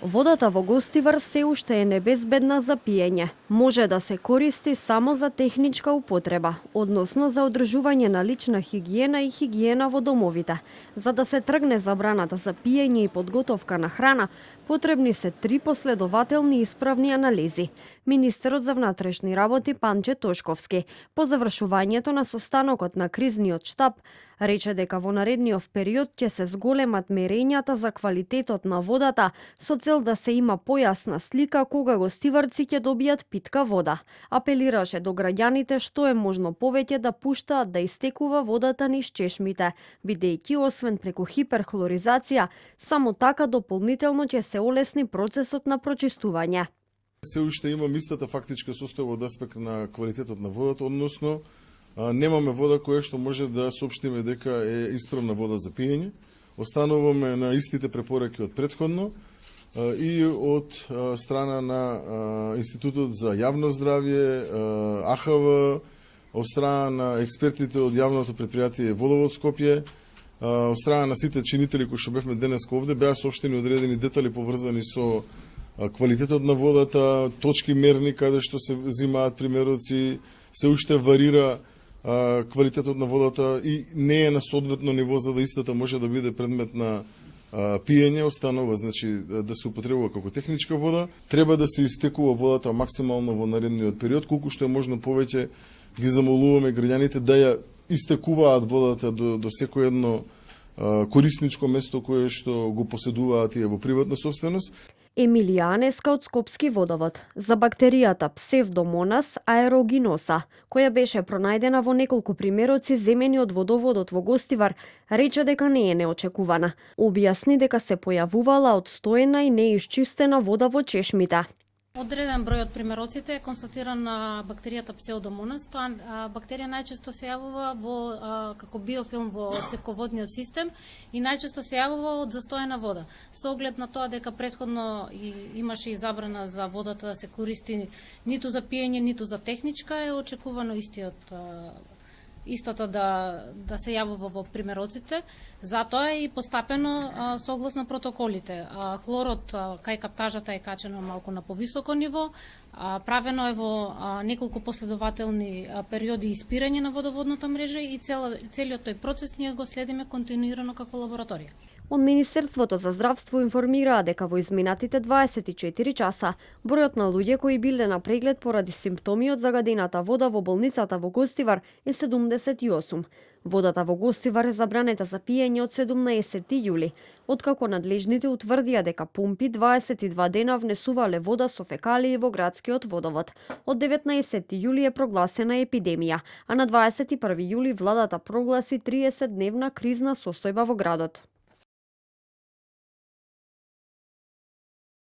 Водата во Гостивар се уште е небезбедна за пиење. Може да се користи само за техничка употреба, односно за одржување на лична хигиена и хигиена во домовите. За да се тргне забраната за пиење и подготовка на храна, потребни се 3 последователни исправни анализи. Министерот за внатрешни работи Панче Тошковски, по завршувањето на состанокот на кризниот штаб, рече дека во наредниот период ќе се зголемат мерењата за квалитетот на водата со цел да се има појасна слика кога гостиварци ќе добијат питка вода. Апелираше до граѓаните што е можно повеќе да пуштаат да истекува водата низ чешмите, бидејќи освен преку хиперхлоризација, само така дополнително ќе се олесни процесот на прочистување. Се уште имам истата фактичка состојба од аспект на квалитетот на водата, односно немаме вода која што може да соопштиме дека е исправна вода за пиење. Остануваме на истите препораки од претходно и од страна на Институтот за јавно здравје, АХВ, од страна на експертите од јавното предпријатие Водовод Скопје, од страна на сите чинители кои што бевме денеска овде, беа соопштени одредени детали поврзани со квалитетот на водата, точки мерни каде што се взимаат примероци, се уште варира квалитетот на водата и не е на соодветно ниво за да истата може да биде предмет на пиење, останува значи да се употребува како техничка вода. Треба да се истекува водата максимално во наредниот период, колку што е можно повеќе ги замолуваме граѓаните да ја истекуваат водата до секој едно корисничко место кое што го поседуваат и во приватна собственост. Емилија Анеска од Скопски водовод за бактеријата Псевдомонас аерогиноса, која беше пронајдена во неколку примероци земени од водоводот во Гостивар, рече дека не е неочекувана. Објасни дека се појавувала од стоена и неисчистена вода во чешмите. Одреден број од примероците е констатирана бактеријата Псевдомонас. Тоа бактерија најчесто се јавува како биофилм во цевководниот систем и најчесто се јавува од застоена вода. Со оглед на тоа дека претходно имаше и забрана за водата да се користи ниту за пиење, ниту за техничка, е очекувано истата да се јавува во примероците. Затоа е и постапено согласно протоколите. Хлорот кај каптажата е качено малку на повисоко ниво, правено е во неколку последователни периоди испирање на водоводната мрежа и целиот тој процес ние го следиме континуирано како лабораторија. Од Министерството за здравство информираа дека во изминатите 24 часа бројот на луѓе кои биле на преглед поради симптоми од загадената вода во болницата во Гостивар е 78. Водата во Гостивар е забранета за пиење од 17 јули, откако надлежните утврдија дека помпи 22 дена внесувале вода со фекалии во градскиот водовод. Од 19 јули е прогласена епидемија, а на 21 јули владата прогласи 30-дневна кризна состојба во градот.